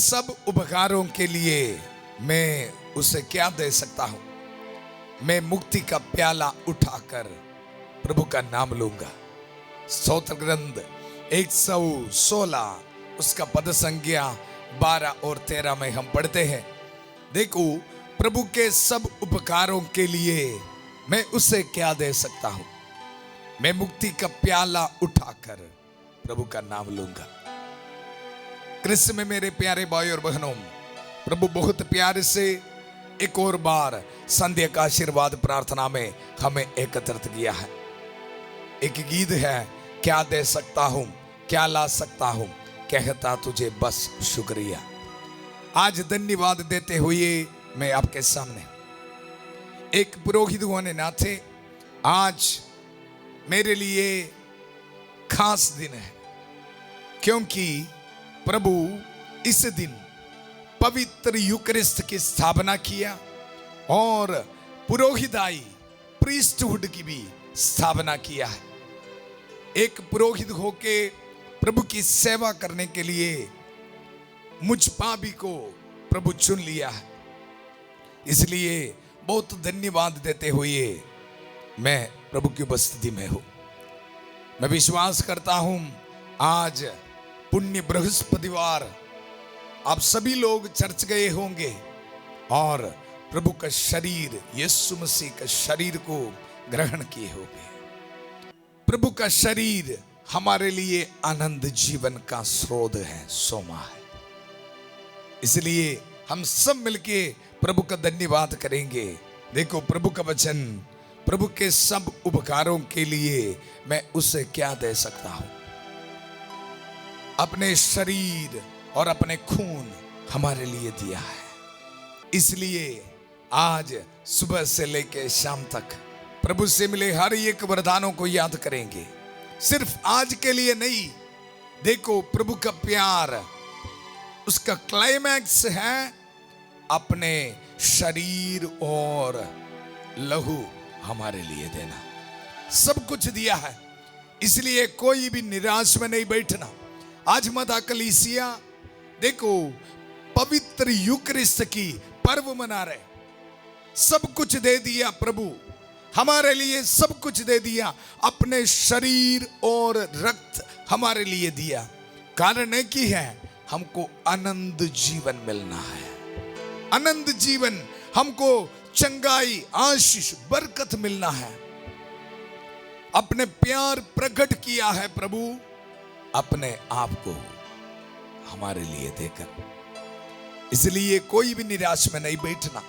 सब उपकारों के लिए मैं उसे क्या दे सकता हूं? मैं मुक्ति का प्याला उठाकर प्रभु का नाम लूंगा। स्तोत्र ग्रंथ 116 उसका पद संज्ञा 12 और 13 में हम पढ़ते हैं, देखो प्रभु के सब उपकारों के लिए मैं उसे क्या दे सकता हूं? मैं मुक्ति का प्याला उठाकर प्रभु का नाम लूंगा। कृष्ण में मेरे प्यारे भाई और बहनों, प्रभु बहुत प्यार से एक और बार संध्या का आशीर्वाद प्रार्थना में हमें एकत्रित किया है। एक गीत है, क्या दे सकता हूं, क्या ला सकता हूं, कहता तुझे बस शुक्रिया। आज धन्यवाद देते हुए मैं आपके सामने एक पुरोहित होने नाते आज मेरे लिए खास दिन है, क्योंकि प्रभु इस दिन पवित्र यूकरिस्ट की स्थापना किया और पुरोहिताई प्रीस्टहुड की भी स्थापना किया है। एक पुरोहित होके प्रभु की सेवा करने के लिए मुझ पापी को प्रभु चुन लिया है। इसलिए बहुत धन्यवाद देते हुए मैं प्रभु की उपस्थिति में हूं। मैं विश्वास करता हूं आज पुण्य बृहस्पतिवार आप सभी लोग चर्च गए होंगे और प्रभु का शरीर, यीशु मसीह का शरीर को ग्रहण किए होंगे। प्रभु का शरीर हमारे लिए आनंद जीवन का स्रोत है, सोमा है। इसलिए हम सब मिलके प्रभु का धन्यवाद करेंगे। देखो प्रभु का वचन, प्रभु के सब उपकारों के लिए मैं उसे क्या दे सकता हूं? अपने शरीर और अपने खून हमारे लिए दिया है। इसलिए आज सुबह से लेकर शाम तक प्रभु से मिले हर एक वरदानों को याद करेंगे। सिर्फ आज के लिए नहीं, देखो प्रभु का प्यार, उसका क्लाइमैक्स है अपने शरीर और लहू हमारे लिए देना। सब कुछ दिया है, इसलिए कोई भी निराश में नहीं बैठना। आज मत कलीसिया देखो पवित्र यूकरिस्ट की पर्व मना रहे। सब कुछ दे दिया प्रभु हमारे लिए, सब कुछ दे दिया, अपने शरीर और रक्त हमारे लिए दिया। कारण एक ही है, हमको आनंद जीवन मिलना है। आनंद जीवन, हमको चंगाई, आशीष, बरकत मिलना है। अपने प्यार प्रकट किया है प्रभु अपने आप को हमारे लिए देकर। इसलिए कोई भी निराश में नहीं बैठना।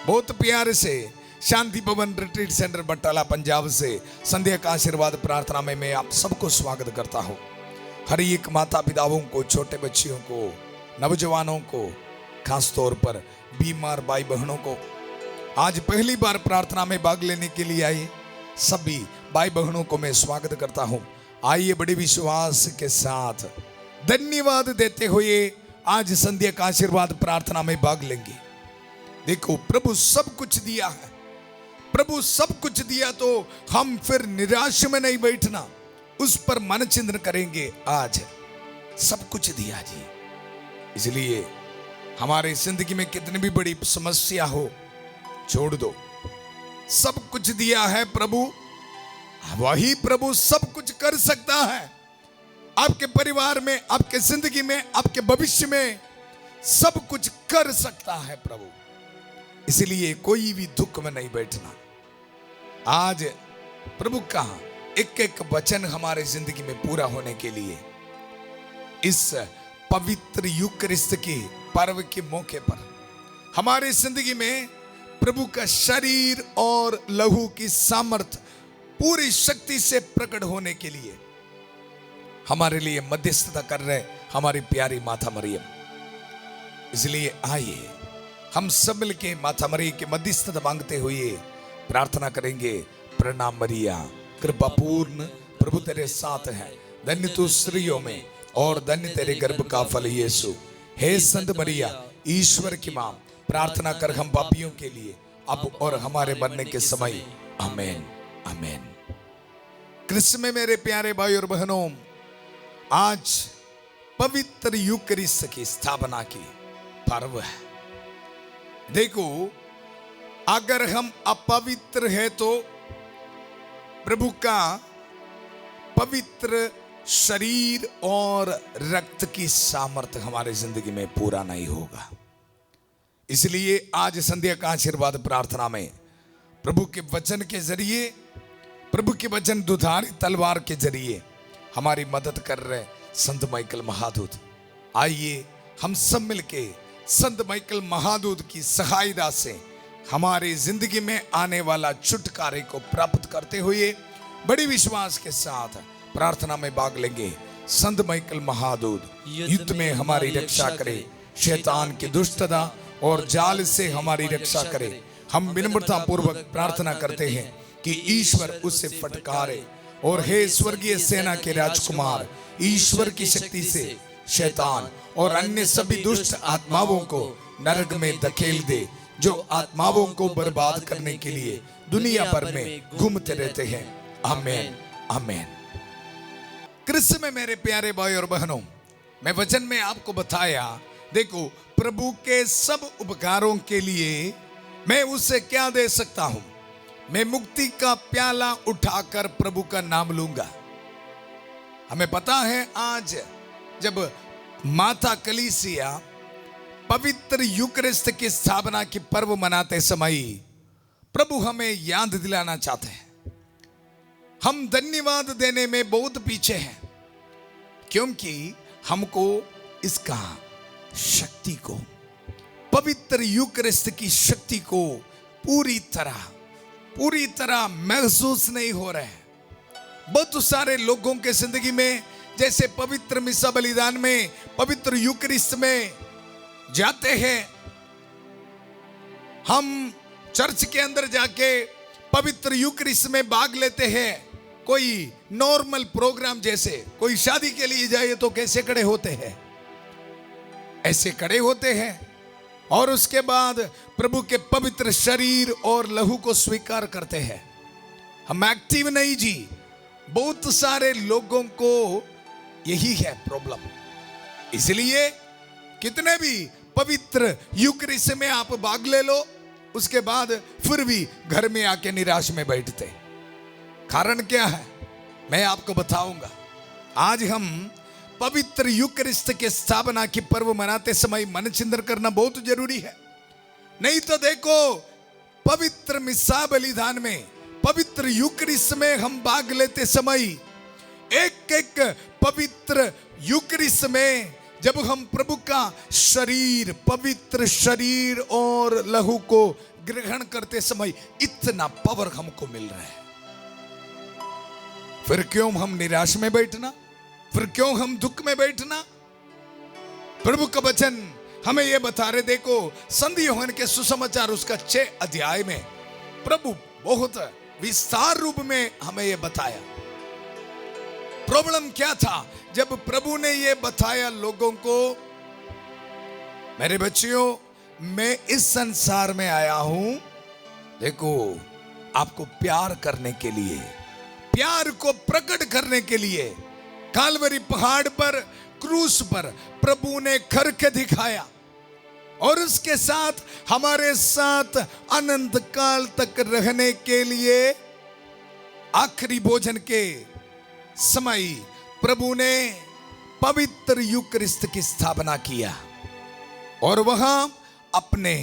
बहुत प्यार से शांति भवन रिट्रीट सेंटर बटाला पंजाब से संध्या का आशीर्वाद प्रार्थना में मैं आप सबको स्वागत करता हूं। हर एक माता पिताओं को, छोटे बच्चियों को, नौजवानों को, खास तौर पर बीमार भाई बहनों को, आज पहली बार प्रार्थना में भाग लेने के लिए आए सभी भाई बहनों को मैं स्वागत करता हूं। आइए बड़े विश्वास के साथ धन्यवाद देते हुए आज संध्या का आशीर्वाद प्रार्थना में भाग लेंगे। देखो प्रभु सब कुछ दिया है, प्रभु सब कुछ दिया तो हम फिर निराश में नहीं बैठना, उस पर मन चिंतन करेंगे। आज सब कुछ दिया जी, इसलिए हमारे जिंदगी में कितनी भी बड़ी समस्या हो छोड़ दो। सब कुछ दिया है प्रभु, वही प्रभु सब कुछ कर सकता है। आपके परिवार में, आपके जिंदगी में, आपके भविष्य में सब कुछ कर सकता है प्रभु। इसलिए कोई भी दुख में नहीं बैठना। आज प्रभु का एक एक वचन हमारे जिंदगी में पूरा होने के लिए इस पवित्र यूकरिस्ट के पर्व के मौके पर हमारे जिंदगी में प्रभु का शरीर और लहू की सामर्थ पूरी शक्ति से प्रकट होने के लिए हमारे लिए मध्यस्थता कर रहे हमारी प्यारी माता मरियम। इसलिए आइए हम सब मिलके माता मरियम के मध्यस्थता मांगते हुए प्रार्थना करेंगे। प्रणाम मरिया, कृपा पूर्ण, प्रभु तेरे साथ है, धन्य तू स्त्रियों में और धन्य तेरे गर्भ का फल यीशु। हे संत मरिया, ईश्वर की मां, प्रार्थना कर हम पापियों के लिए अब और हमारे मरने के समय। आमेन आमेन। कृष्ण में मेरे प्यारे भाई और बहनों, आज पवित्र यूकरिस्ट की स्थापना की पर्व है। देखो, अगर हम अपवित्र है तो प्रभु का पवित्र शरीर और रक्त की सामर्थ्य हमारे जिंदगी में पूरा नहीं होगा। इसलिए आज संध्या का आशीर्वाद प्रार्थना में प्रभु के वचन के जरिए, प्रभु के वचन दुधारी तलवार के जरिए हमारी मदद कर रहे संत माइकल महादूत। आइए हम सब मिलके संत माइकल महादूत की सहायता से हमारी जिंदगी में आने वाला छुटकारे को प्राप्त करते हुए बड़ी विश्वास के साथ प्रार्थना में भाग लेंगे। संत माइकल महादूत युद्ध में हमारी रक्षा करे, शैतान की दुष्टता और जाल से हमारी रक्षा करे। हम विनम्रता पूर्वक प्रार्थना करते हैं कि ईश्वर उससे फटकारे। और हे स्वर्गीय सेना के राजकुमार, ईश्वर की शक्ति से शैतान और अन्य सभी दुष्ट आत्माओं को नरक में धकेल दे, जो आत्माओं को बर्बाद करने के लिए दुनिया भर में घूमते रहते हैं। आमीन, आमीन। क्रिस्त में मेरे प्यारे भाई और बहनों, मैं वचन में आपको बताया, देखो, प्रभु के सब उपकारों के लिए मैं उससे क्या दे सकता हूं? मैं मुक्ति का प्याला उठाकर प्रभु का नाम लूंगा। हमें पता है, आज जब माता कलीसिया पवित्र यूकरिस्ट की स्थापना की पर्व मनाते समय प्रभु हमें याद दिलाना चाहते हैं। हम धन्यवाद देने में बहुत पीछे हैं, क्योंकि हमको इसका शक्ति को, पवित्र यूकरिस्ट की शक्ति को पूरी तरह महसूस नहीं हो रहा है। बहुत सारे लोगों के जिंदगी में जैसे पवित्र मिसा बलिदान में, पवित्र यूकरिस्ट में जाते हैं, हम चर्च के अंदर जाके पवित्र यूकरिस्ट में भाग लेते हैं। कोई नॉर्मल प्रोग्राम, जैसे कोई शादी के लिए जाए तो कैसे खड़े होते हैं, ऐसे खड़े होते हैं और उसके बाद प्रभु के पवित्र शरीर और लहू को स्वीकार करते हैं। हम एक्टिव नहीं जी। बहुत सारे लोगों को यही है प्रॉब्लम। इसलिए कितने भी पवित्र यूकरिस्ट में आप भाग ले लो, उसके बाद फिर भी घर में आके निराश में बैठते। कारण क्या है, मैं आपको बताऊंगा। आज हम पवित्र यूकरिस्ट के स्थापना की पर्व मनाते समय मन चिंतन करना बहुत जरूरी है। नहीं तो देखो, पवित्र मिसा बलिदान में, पवित्र यूकरिस्ट में हम भाग लेते समय, एक एक पवित्र यूकरिस्ट में जब हम प्रभु का शरीर, पवित्र शरीर और लहू को ग्रहण करते समय इतना पावर हमको मिल रहा है, फिर क्यों हम निराश में बैठना, फिर क्यों हम दुख में बैठना? प्रभु का वचन हमें यह बता रहे। देखो, संत यूहन्ना के सुसमाचार उसका 6 अध्याय में प्रभु बहुत विस्तार रूप में हमें यह बताया। प्रॉब्लम क्या था जब प्रभु ने यह बताया लोगों को, मेरे बच्चियों, मैं इस संसार में आया हूं, देखो, आपको प्यार करने के लिए, प्यार को प्रकट करने के लिए। कालवरी पहाड़ पर, क्रूस पर प्रभु ने करके दिखाया और उसके साथ हमारे साथ अनंत काल तक रहने के लिए आखिरी भोजन के समय प्रभु ने पवित्र यूकरिस्ट की स्थापना किया और वहां अपने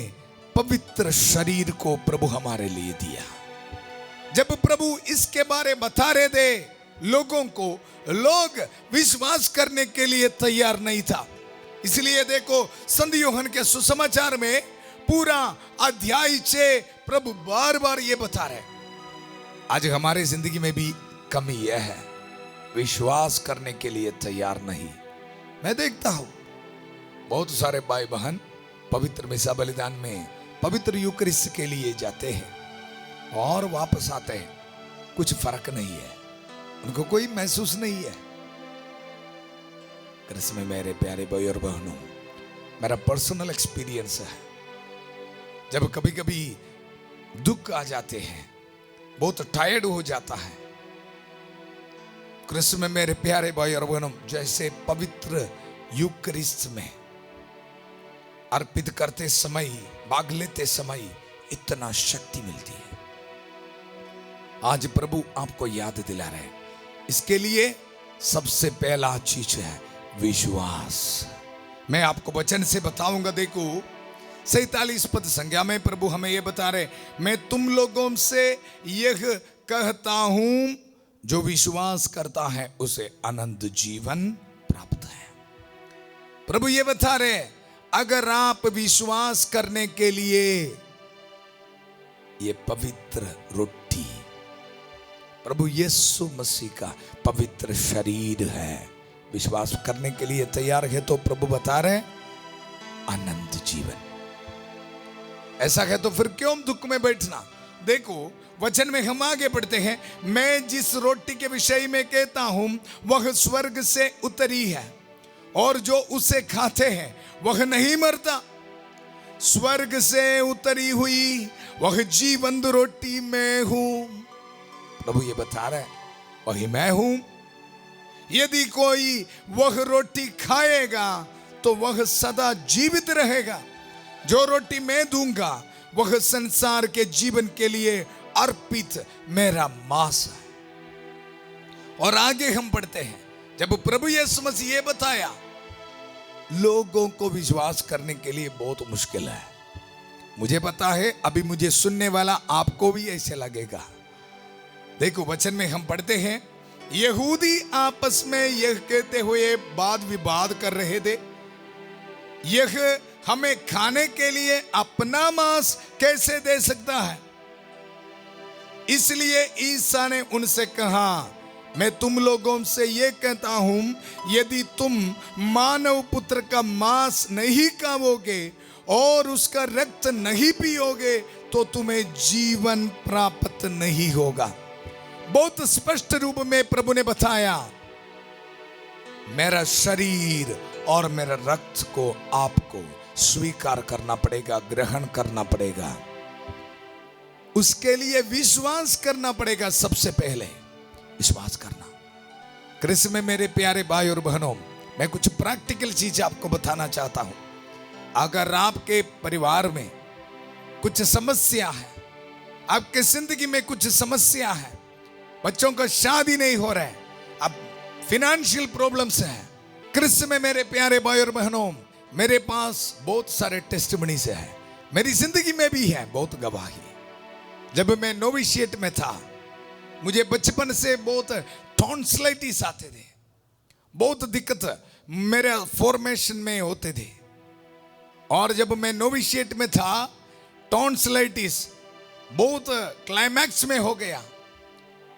पवित्र शरीर को प्रभु हमारे लिए दिया। जब प्रभु इसके बारे बता रहे थे लोगों को, लोग विश्वास करने के लिए तैयार नहीं था। इसलिए देखो, संत यूहन्ना के सुसमाचार में पूरा अध्याय 6 प्रभु बार बार ये बता रहे। आज हमारे जिंदगी में भी कमी यह है, विश्वास करने के लिए तैयार नहीं। मैं देखता हूं बहुत सारे भाई बहन पवित्र मिसा बलिदान में, पवित्र यूकरिस्ट के लिए जाते हैं और वापस आते हैं, कुछ फर्क नहीं है, उनको कोई महसूस नहीं है। क्रिस्त में मेरे प्यारे भाई और बहनों, मेरा पर्सनल एक्सपीरियंस है, जब कभी कभी दुख आ जाते हैं, बहुत टायर्ड हो जाता है, क्रिस्त में मेरे प्यारे भाई और बहनों, जैसे पवित्र यूकरिस्त में अर्पित करते समय, भाग लेते समय इतना शक्ति मिलती है। आज प्रभु आपको याद दिला रहे हैं। इसके लिए सबसे पहला चीज है विश्वास। मैं आपको वचन से बताऊंगा। देखो 47 पद संज्ञा में प्रभु हमें यह बता रहे, मैं तुम लोगों से यह कहता हूं, जो विश्वास करता है उसे अनंत जीवन प्राप्त है। प्रभु ये बता रहे, अगर आप विश्वास करने के लिए ये पवित्र रोटी प्रभु यीशु मसीह का पवित्र शरीर है, विश्वास करने के लिए तैयार है तो प्रभु बता रहे अनंत जीवन। ऐसा है तो फिर क्यों दुख में बैठना। देखो वचन में हम आगे बढ़ते हैं। मैं जिस रोटी के विषय में कहता हूं वह स्वर्ग से उतरी है, और जो उसे खाते हैं वह नहीं मरता। स्वर्ग से उतरी हुई वह जीवंत रोटी मैं हूं। प्रभु ये बता रहा है, वही मैं हूं। यदि कोई वह रोटी खाएगा तो वह सदा जीवित रहेगा। जो रोटी मैं दूंगा वह संसार के जीवन के लिए अर्पित मेरा मांस है। और आगे हम पढ़ते हैं, जब प्रभु यीशु मसीह ये बताया, लोगों को विश्वास करने के लिए बहुत मुश्किल है। मुझे पता है अभी मुझे सुनने वाला आपको भी ऐसे लगेगा। देखो वचन में हम पढ़ते हैं, यहूदी आपस में यह कहते हुए वाद विवाद कर रहे थे, यह हमें खाने के लिए अपना मांस कैसे दे सकता है। इसलिए ईसा ने उनसे कहा, मैं तुम लोगों से यह कहता हूं, यदि तुम मानव पुत्र का मांस नहीं खाओगे और उसका रक्त नहीं पियोगे तो तुम्हें जीवन प्राप्त नहीं होगा। बहुत स्पष्ट रूप में प्रभु ने बताया, मेरा शरीर और मेरा रक्त को आपको स्वीकार करना पड़ेगा, ग्रहण करना पड़ेगा। उसके लिए विश्वास करना पड़ेगा। सबसे पहले विश्वास करना। कृष्ण में मेरे प्यारे भाई और बहनों, मैं कुछ प्रैक्टिकल चीज आपको बताना चाहता हूं। अगर आपके परिवार में कुछ समस्या है, आपके जिंदगी में कुछ समस्या है, बच्चों का शादी नहीं हो रहा है, अब फिनेंशियल प्रॉब्लम्स है, कृष्ण में मेरे प्यारे भाई और बहनों, मेरे पास बहुत सारे टेस्टिमनीज है, मेरी जिंदगी में भी है बहुत गवाही। जब मैं नोविशिएट में था, मुझे बचपन से बहुत टॉन्सिलाइटिस आते थे, बहुत दिक्कत मेरे फॉर्मेशन में होते थे। और जब मैं नोविशिएट में था, टॉन्सिलाइटिस बहुत क्लाइमैक्स में हो गया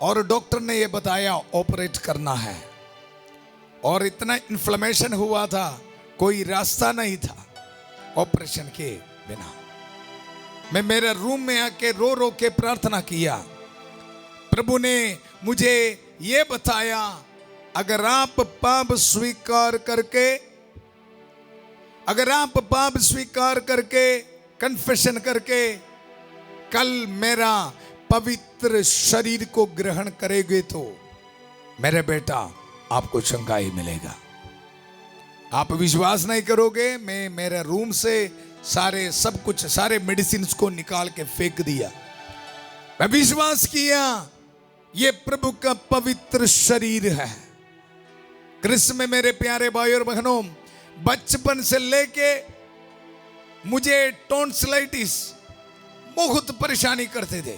और डॉक्टर ने यह बताया ऑपरेट करना है। और इतना इन्फ्लेमेशन हुआ था, कोई रास्ता नहीं था ऑपरेशन के बिना। मैं मेरे रूम में आके रो रो के प्रार्थना किया। प्रभु ने मुझे यह बताया, अगर आप पाप स्वीकार करके कन्फेशन करके कल मेरा पवित्र शरीर को ग्रहण करेंगे तो मेरे बेटा आपको शंका ही मिलेगा। आप विश्वास नहीं करोगे। मैं मेरे रूम से सारे मेडिसिन को निकाल के फेंक दिया। मैं विश्वास किया ये प्रभु का पवित्र शरीर है। कृष्ण में मेरे प्यारे भाई और बहनों, बचपन से लेके मुझे टॉन्सिलाइटिस बहुत परेशानी करते थे।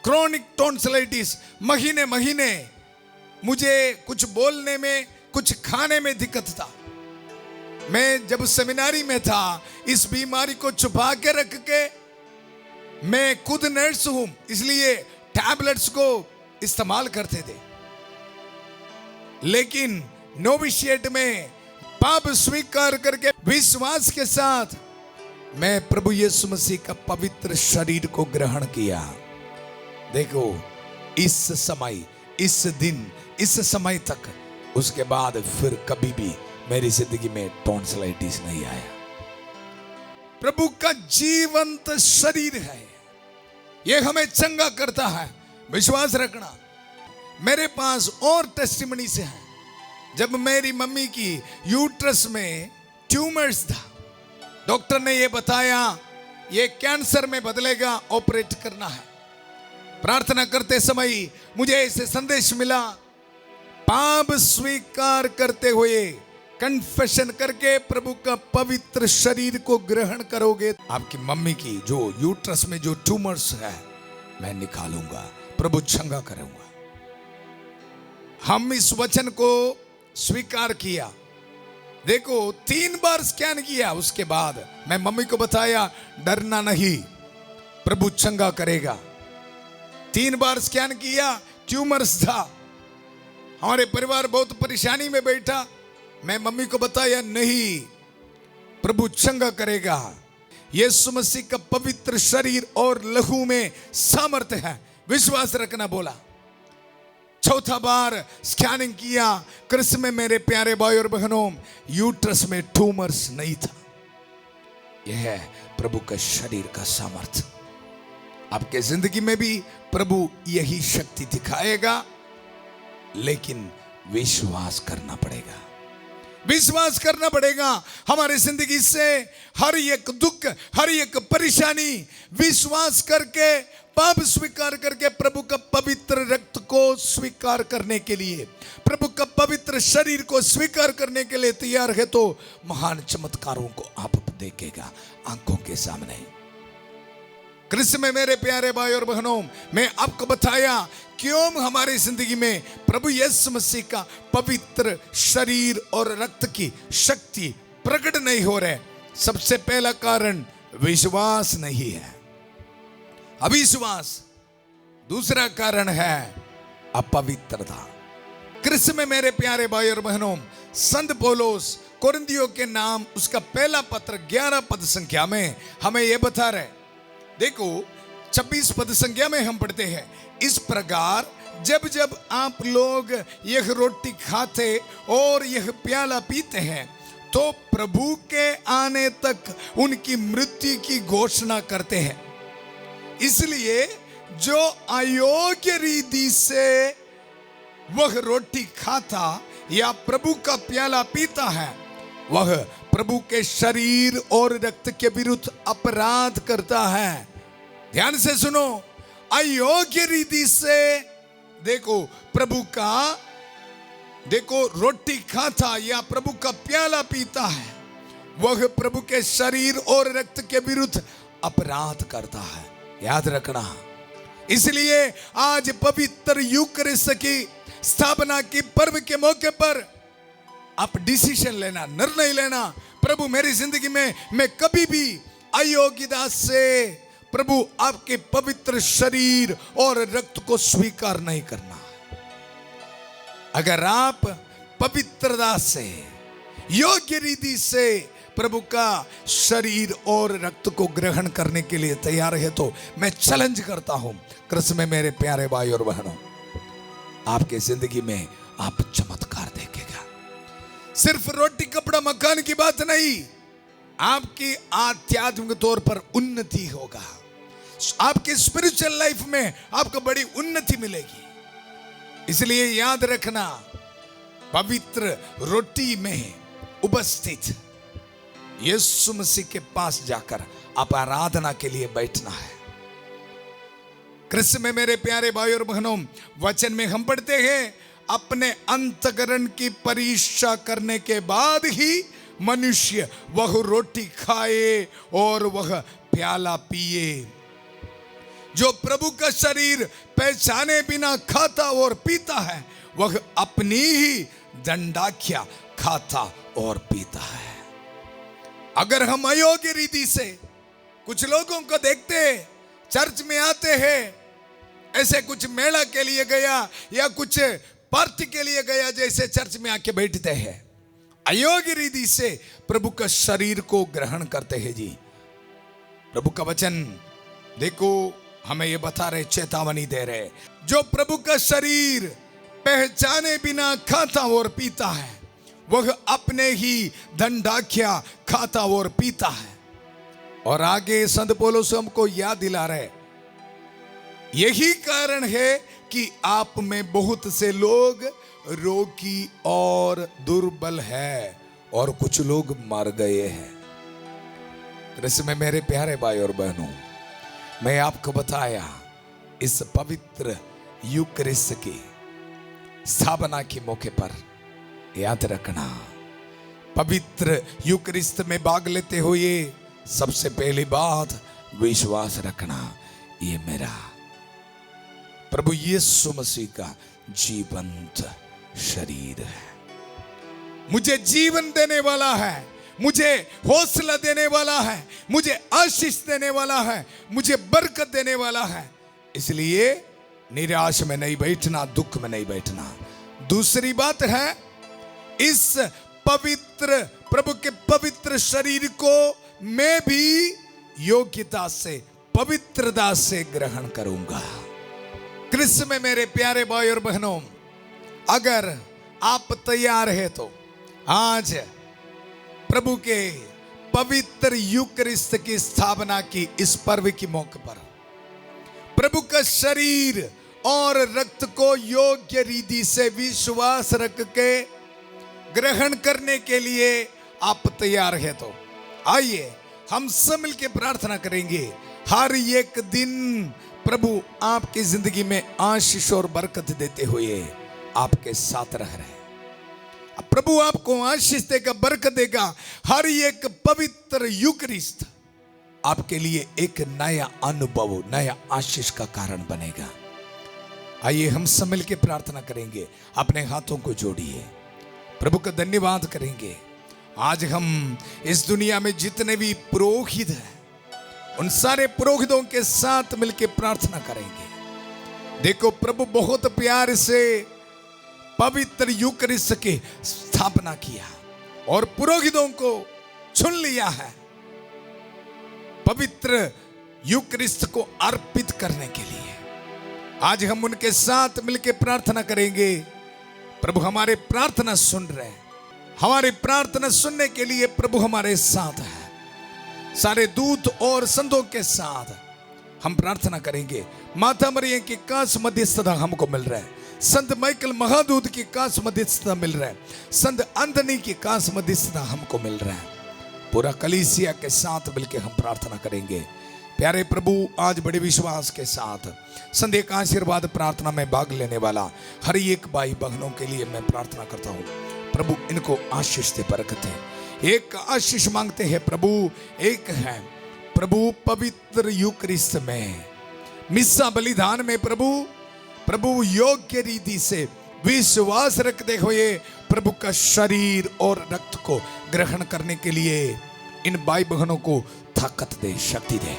क्रॉनिक टॉन्सिलाइटिस, महीने मुझे कुछ बोलने में, कुछ खाने में दिक्कत था। मैं जब सेमिनारी में था, इस बीमारी को छुपा के रख के, मैं खुद नर्स हूं इसलिए टैबलेट्स को इस्तेमाल करते थे। लेकिन नोविशिएट में पाप स्वीकार करके विश्वास के साथ मैं प्रभु यीशु मसीह का पवित्र शरीर को ग्रहण किया। देखो इस समय तक, उसके बाद फिर कभी भी मेरी जिंदगी में टॉन्सिलाइटिस नहीं आया। प्रभु का जीवंत शरीर है, यह हमें चंगा करता है। विश्वास रखना। मेरे पास और टेस्टिमनी से है। जब मेरी मम्मी की यूट्रस में ट्यूमर्स था, डॉक्टर ने ये बताया ये कैंसर में बदलेगा, ऑपरेट करना है। प्रार्थना करते समय मुझे ऐसे संदेश मिला, पाप स्वीकार करते हुए कन्फेशन करके प्रभु का पवित्र शरीर को ग्रहण करोगे, आपकी मम्मी की जो यूट्रस में जो ट्यूमर्स है मैं निकालूंगा, प्रभु चंगा करूंगा। हम इस वचन को स्वीकार किया। देखो 3 बार स्कैन किया, उसके बाद मैं मम्मी को बताया डरना नहीं, प्रभु चंगा करेगा। 3 बार स्कैन किया, ट्यूमर्स था। हमारे परिवार बहुत परेशानी में बैठा। मैं मम्मी को बताया नहीं, प्रभु चंगा करेगा। यीशु मसीह का पवित्र शरीर और लहू में सामर्थ्य है, विश्वास रखना बोला। 4था बार स्कैनिंग किया, कृष्ण में मेरे प्यारे भाई और बहनों यूट्रस में ट्यूमर्स नहीं था। यह है प्रभु का शरीर का सामर्थ्य। आपके जिंदगी में भी प्रभु यही शक्ति दिखाएगा, लेकिन विश्वास करना पड़ेगा, विश्वास करना पड़ेगा। हमारे जिंदगी से हर एक दुख, हर एक परेशानी विश्वास करके, पाप स्वीकार करके प्रभु का पवित्र रक्त को स्वीकार करने के लिए, प्रभु का पवित्र शरीर को स्वीकार करने के लिए तैयार है तो महान चमत्कारों को आप देखेगा आंखों के सामने। कृष्ण में मेरे प्यारे भाई और बहनों, मैं आपको बताया क्यों हमारी जिंदगी में प्रभु यीशु मसीह का पवित्र शरीर और रक्त की शक्ति प्रकट नहीं हो रहे। सबसे पहला कारण विश्वास नहीं है, अविश्वास। दूसरा कारण है अपवित्रता। कृष्ण में मेरे प्यारे भाई और बहनों, संत पौलुस कोरिन्थियों के नाम उसका पहला पत्र 11 पद संख्या में हमें यह बता रहे। देखो 26 पद संख्या में हम पढ़ते हैं, इस प्रकार जब जब आप लोग यह रोटी खाते और यह प्याला पीते हैं तो प्रभु के आने तक उनकी मृत्यु की घोषणा करते हैं। इसलिए जो अयोग्य रीति से वह रोटी खाता या प्रभु का प्याला पीता है, वह प्रभु के शरीर और रक्त के विरुद्ध अपराध करता है। ध्यान से सुनो, अयोग्य रीति से देखो प्रभु का, देखो रोटी खाता या प्रभु का प्याला पीता है, वह प्रभु के शरीर और रक्त के विरुद्ध अपराध करता है। याद रखना। इसलिए आज पवित्र यूकरिस्ट की स्थापना की पर्व के मौके पर आप डिसीजन लेना, निर्णय लेना, प्रभु मेरी जिंदगी में मैं कभी भी अयोग्यता से प्रभु आपके पवित्र शरीर और रक्त को स्वीकार नहीं करना। अगर आप पवित्रता से, योग्य रीति से प्रभु का शरीर और रक्त को ग्रहण करने के लिए तैयार है तो मैं चैलेंज करता हूं, कृष्ण में मेरे प्यारे भाई और बहनों, आपके जिंदगी में आप चमत्कार देखेगा। सिर्फ रोटी कपड़ा मकान की बात नहीं, आपकी आध्यात्मिक तौर पर उन्नति होगा, आपकी स्पिरिचुअल लाइफ में आपको बड़ी उन्नति मिलेगी। इसलिए याद रखना, पवित्र रोटी में उपस्थित यीशु मसीह के पास जाकर आप आराधना के लिए बैठना है। कृष्ण में मेरे प्यारे भाई और बहनों, वचन में हम पढ़ते हैं, अपने अंतःकरण की परीक्षा करने के बाद ही मनुष्य वह रोटी खाए और वह प्याला पिए। जो प्रभु का शरीर पहचाने बिना खाता और पीता है, वह अपनी ही दंडाख्या खाता और पीता है। अगर हम अयोग्य रीति से कुछ लोगों को देखते हैं, चर्च में आते हैं, ऐसे कुछ मेला के लिए गया या कुछ पार्टी के लिए गया जैसे चर्च में आके बैठते हैं, अयोग्य रीति से प्रभु का शरीर को ग्रहण करते हैं। जी प्रभु का वचन देखो हमें ये बता रहे, चेतावनी दे रहे, जो प्रभु का शरीर पहचाने बिना खाता और पीता है, वह अपने ही दंडाख्या खाता और पीता है। और आगे संत पौलुस हमको याद दिला रहे, यही कारण है कि आप में बहुत से लोग रोगी और दुर्बल है और कुछ लोग मर गए हैं। इसमें मेरे प्यारे भाई और बहनों, मैं आपको बताया इस पवित्र यूकरिस्ट की स्थापना के मौके पर याद रखना, पवित्र यूकरिस्ट में भाग लेते हुए सबसे पहली बात विश्वास रखना, ये मेरा प्रभु यीशु मसीह का जीवंत शरीर है, मुझे जीवन देने वाला है, मुझे हौसला देने वाला है, मुझे आशीष देने वाला है, मुझे बरकत देने वाला है। इसलिए निराश में नहीं बैठना, दुख में नहीं बैठना। दूसरी बात है, इस पवित्र प्रभु के पवित्र शरीर को मैं भी योग्यता से, पवित्रता से ग्रहण करूंगा। कृष्ण में मेरे प्यारे भाई और बहनों, अगर आप तैयार है तो आज प्रभु के पवित्र यूकरिस्ट की स्थापना की इस पर्व की मौके पर प्रभु का शरीर और रक्त को योग्य रीति से विश्वास रख के ग्रहण करने के लिए आप तैयार है तो आइए हम सब मिलकर प्रार्थना करेंगे। हर एक दिन प्रभु आपकी जिंदगी में आशीष और बरकत देते हुए आपके साथ रह रहे हैं। प्रभु आपको आशीष देगा, बरकत देगा। हर एक पवित्र यूकरिस्ट आपके लिए एक नया अनुभव, नया आशीष का कारण बनेगा। आइए हम सब मिलकर प्रार्थना करेंगे। अपने हाथों को जोड़िए, प्रभु का धन्यवाद करेंगे। आज हम इस दुनिया में जितने भी पुरोहित हैं, उन सारे पुरोहितों के साथ मिलकर प्रार्थना करेंगे। देखो प्रभु बहुत प्यार से पवित्र यूकरिस्ट की स्थापना किया और पुरोहितों को चुन लिया है पवित्र यूकरिस्ट को अर्पित करने के लिए। आज हम उनके साथ मिलकर प्रार्थना करेंगे। प्रभु हमारे प्रार्थना सुन रहे हैं, हमारी प्रार्थना सुनने के लिए प्रभु हमारे साथ है। सारे दूत और संतों के साथ हम प्रार्थना करेंगे। माता मरियम की खास मध्यस्थता हमको मिल रहा है, संत माइकल महादूत की खास मध्यस्थता मिल रहा है, संत एंथनी की खास मध्यस्थता हमको मिल रहा है। पूरा कलीसिया के साथ मिलकर हम प्रार्थना करेंगे। प्यारे प्रभु, आज बड़े विश्वास के साथ संध्या का आशीर्वाद प्रार्थना में भाग लेने वाला हर एक भाई बहनों के लिए मैं प्रार्थना करता हूँ। प्रभु इनको आशीष दे, बरकत है। एक आशीष मांगते हैं प्रभु, एक है प्रभु पवित्र यूकरिस्ट में मिस्सा बलिदान में प्रभु योग्य रीति से विश्वास रखते हुए प्रभु का शरीर और रक्त को ग्रहण करने के लिए इन भाई बहनों को ताकत दे, शक्ति दे।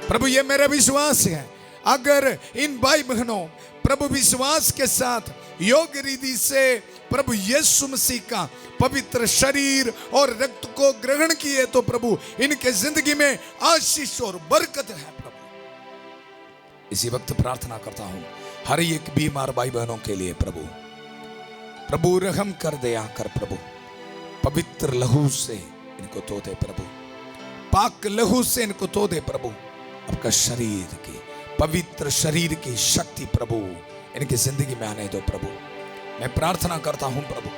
प्रभु ये मेरा विश्वास है, अगर इन भाई बहनों प्रभु विश्वास के साथ योग्य रीति से प्रभु यीशु मसीह का पवित्र शरीर और रक्त को ग्रहण किए तो प्रभु इनके जिंदगी में आशीष और बरकत है। प्रभु इसी वक्त प्रार्थना करता हूं हर एक बीमार भाई बहनों के लिए। प्रभु रहम कर दया कर, प्रभु पवित्र लहू से इनको धो दे, प्रभु पाक लहू से इनको धो दे। प्रभु आपका शरीर की, पवित्र शरीर की शक्ति प्रभु इनकी जिंदगी में आने दो। प्रभु मैं प्रार्थना करता हूं प्रभु,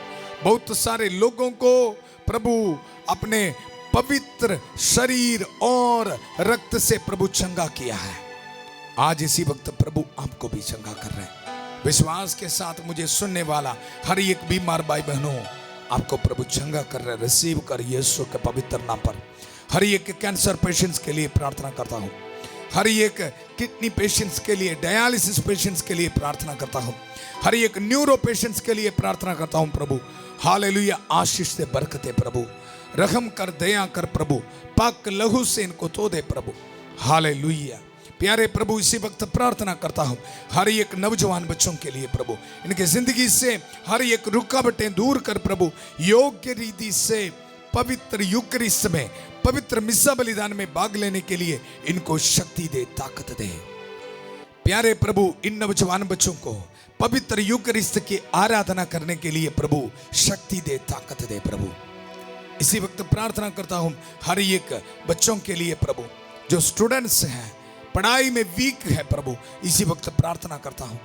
बहुत सारे लोगों को प्रभु अपने पवित्र शरीर और रक्त से प्रभु चंगा किया है। आज इसी वक्त प्रभु आपको भी चंगा कर रहे हैं। विश्वास के साथ मुझे सुनने वाला हर एक बीमार भाई बहनों आपको प्रभु चंगा कर रहे हैं। रिसीव कर यीशु के पवित्र नाम पर। हर एक कैंसर पेशेंट्स के लिए प्रार्थना करता हूं, हर एक किडनी पेशेंट्स के लिए, डायलिसिस पेशेंट्स के लिए प्रार्थना करता हूं, हर एक न्यूरो पेशेंट्स के लिए प्रार्थना करता हूं। प्रभु हालेलुया, आशीष से बरकते प्रभु, रहम कर, दया कर प्रभु, पाक लहू से इनको धो दे प्रभु। हालेलुया। प्यारे प्रभु इसी वक्त प्रार्थना करता हूं हर एक नौजवान बच्चों के लिए प्रभु, इनके जिंदगी से हर एक रुकावटें दूर कर प्रभु, योग्य रीति से पवित्र यूकरिस्ट में, पवित्र मिस्सा बलिदान में भाग लेने के लिए इनको शक्ति दे, ताकत दे। प्यारे प्रभु इन नौजवान बच्चों को पवित्र यूकरिस्ट की आराधना करने के लिए प्रभु शक्ति दे, ताकत दे। प्रभु इसी वक्त प्रार्थना करता हूं हर एक बच्चों के लिए प्रभु, जो स्टूडेंट्स हैं पढ़ाई में वीक है प्रभु, इसी वक्त प्रार्थना करता हूं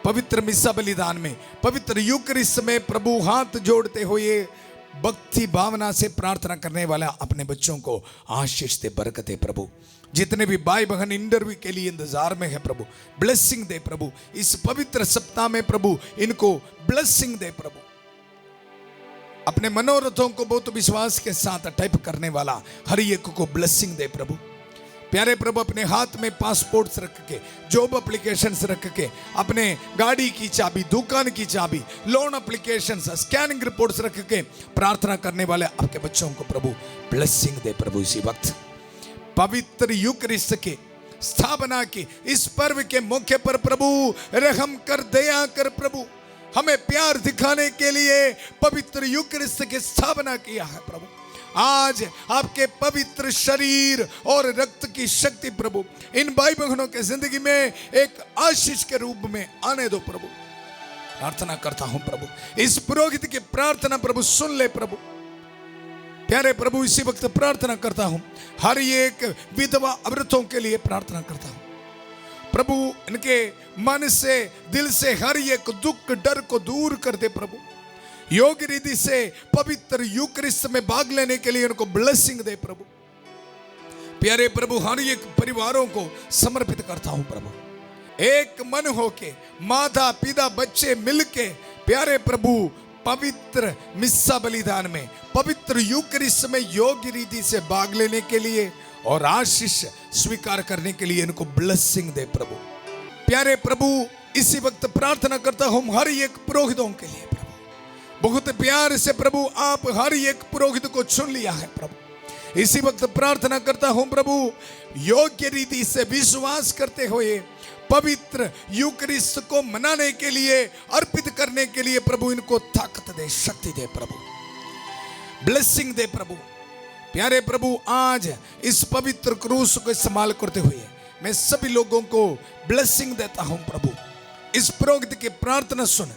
पवित्र मिस्सा बलिदान में, पवित्र यूकरिस्ट में प्रभु हाथ जोड़ते हुए भक्ति भावना से प्रार्थना करने वाला अपने बच्चों को आशीष दे, बरकत दे प्रभु। जितने भी भाई बहन इंटरव्यू के लिए इंतजार में है प्रभु, ब्लेसिंग दे प्रभु। इस पवित्र सप्ताह में प्रभु इनको ब्लेसिंग दे प्रभु। अपने मनोरथों को बहुत विश्वास के साथ टाइप करने वाला हर एक को ब्लेसिंग दे प्रभु। प्यारे प्रभु, अपने हाथ में पासपोर्ट्स रख के, जॉब एप्लीकेशंस रख के, अपने गाड़ी की चाबी, दुकान की चाबी, लोन एप्लीकेशंस, स्कैनिंग रिपोर्ट्स रख के प्रार्थना करने वाले आपके बच्चों को प्रभु ब्लेसिंग दे प्रभु। इसी वक्त पवित्र यूकरिस्ट के स्थापना की इस पर्व के मौके पर प्रभु रहम कर, दया कर प्रभु। हमें प्यार दिखाने के लिए पवित्र यूकरिस्ट की स्थापना किया है प्रभु। आज आपके पवित्र शरीर और रक्त की शक्ति प्रभु इन भाई बहनों के जिंदगी में एक आशीष के रूप में आने दो प्रभु। प्रार्थना करता हूं प्रभु, इस पुरोहित की प्रार्थना प्रभु सुन ले प्रभु। प्यारे प्रभु, इसी वक्त प्रार्थना करता हूं हर एक विधवा औरतों के लिए प्रार्थना करता हूं प्रभु। इनके मन से, दिल से हर एक दुख डर को दूर कर दे प्रभु। योग्य रीति से पवित्र यूकरिस्ट में भाग लेने के लिए उनको ब्लेसिंग दे प्रभु। प्यारे प्रभु, हर एक परिवारों को समर्पित करता हूं प्रभु। एक मन होके, माता पिता बच्चे मिलके प्यारे प्रभु पवित्र मिस्सा बलिदान में, पवित्र यूकरिस्ट में योग्य रीति से भाग लेने के लिए और आशीष स्वीकार करने के लिए इनको ब्लेसिंग दे प्रभु। प्यारे प्रभु, इसी वक्त प्रार्थना करता हूं हर एक पुरोहितों के लिए प्रभु। बहुत प्यार से प्रभु आप हर एक पुरोहित को चुन लिया है प्रभु। इसी वक्त प्रार्थना करता हूं प्रभु, योग्य रीति से विश्वास करते हुए पवित्र यूकरिस्ट को मनाने के लिए, अर्पित करने के लिए प्रभु इनको ताकत दे, शक्ति दे प्रभु, ब्लेसिंग दे प्रभु। प्यारे प्रभु, आज इस पवित्र क्रूस को इस्तेमाल करते हुए मैं सभी लोगों को ब्लेसिंग देता हूं प्रभु। इस पुरोहित की प्रार्थना सुन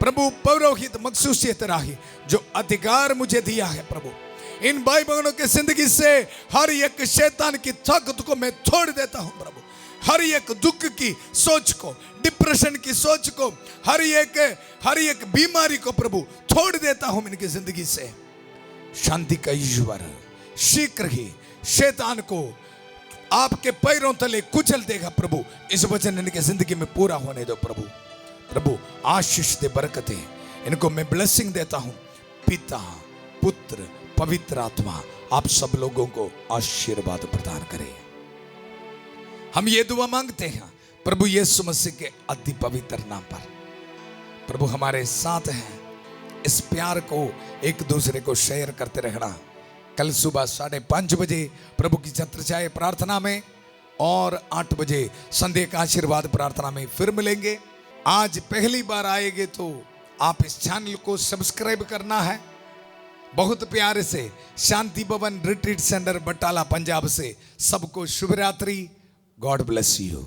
प्रभु। पुरोहित मखसूसियत राही जो अधिकार मुझे दिया है प्रभु, इन भाई बहनों के जिंदगी से हर एक शैतान की ताकत को मैं तोड़ देता हूं प्रभु। हर एक दुख की सोच को, डिप्रेशन की सोच को, हर एक बीमारी को प्रभु तोड़ देता हूं इनकी जिंदगी से। शांति का ईश्वर शीघ्र ही शैतान को आपके पैरों तले कुचल देगा प्रभु। इस वचन इनके जिंदगी में पूरा होने दो प्रभु। प्रभु आशीष दे, बरकत दे। इनको मैं ब्लेसिंग देता हूं। पिता, पुत्र, पवित्र आत्मा आप सब लोगों को आशीर्वाद प्रदान करे। हम ये दुआ मांगते हैं प्रभु यीशु मसीह के अति पवित्र नाम पर। प्रभु हमारे साथ हैं, इस प्यार को एक दूसरे को शेयर करते रहना। कल सुबह 5:30 बजे प्रभु की चतुर्थाई प्रार्थना में और 8 बजे संध्या का आशीर्वाद प्रार्थना में फिर मिलेंगे। आज पहली बार आएंगे तो आप इस चैनल को सब्सक्राइब करना है। बहुत प्यार से शांति भवन रिट्रीट सेंटर बटाला पंजाब से सबको शुभ रात्रि। God bless you.